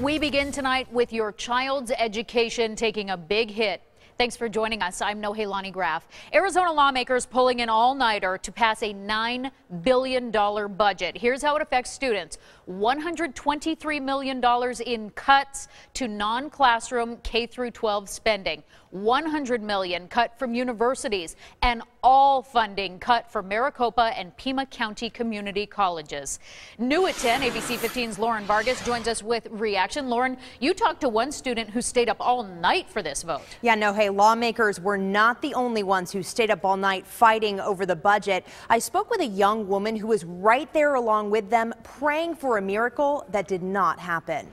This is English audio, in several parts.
We begin tonight with your child's education taking a big hit. Thanks for joining us. I'm Nohelani Graff. Arizona lawmakers pulling an all-nighter to pass a $9 billion budget. Here's how it affects students. $123 million in cuts to non-classroom K-12 spending. $100 million cut from universities, and all funding cut for Maricopa and Pima County community colleges. New at 10, ABC 15's Lauren Vargas joins us with reaction. Lauren, you talked to one student who stayed up all night for this vote. Yeah, no, hey, lawmakers were not the only ones who stayed up all night fighting over the budget. I spoke with a young woman who was right there along with them, praying for a miracle that did not happen.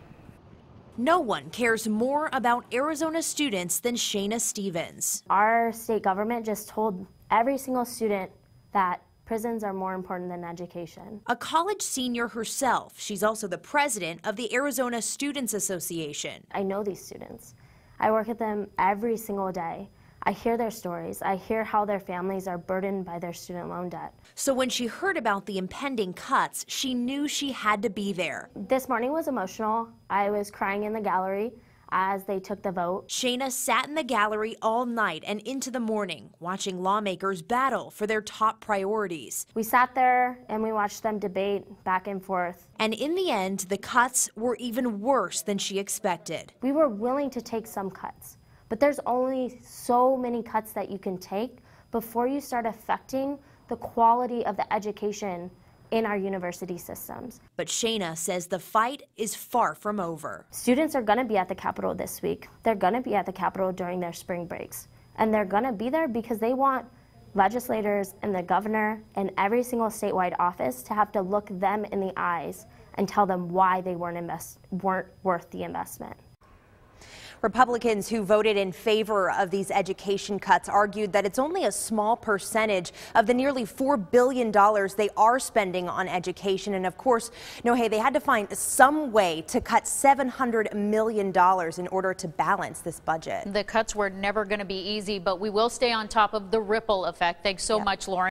No one cares more about Arizona students than Shayna Stevens. Our state government just told every single student that prisons are more important than education. A college senior herself, she's also the president of the Arizona Students Association. I know these students. I work with them every single day. I hear their stories. I hear how their families are burdened by their student loan debt. So when she heard about the impending cuts, she knew she had to be there. This morning was emotional. I was crying in the gallery as they took the vote. Shayna sat in the gallery all night and into the morning, watching lawmakers battle for their top priorities. We sat there and we watched them debate back and forth. And in the end, the cuts were even worse than she expected. We were willing to take some cuts, but there's only so many cuts that you can take before you start affecting the quality of the education in our university systems. But Shayna says the fight is far from over. Students are going to be at the Capitol this week. They're going to be at the Capitol during their spring breaks. And they're going to be there because they want legislators and the governor and every single statewide office to have to look them in the eyes and tell them why they weren't worth the investment. Republicans who voted in favor of these education cuts argued that it's only a small percentage of the nearly $4 billion they are spending on education. And of course, no, hey, they had to find some way to cut $700 million in order to balance this budget. The cuts were never going to be easy, but we will stay on top of the ripple effect. Thanks so much, Lauren.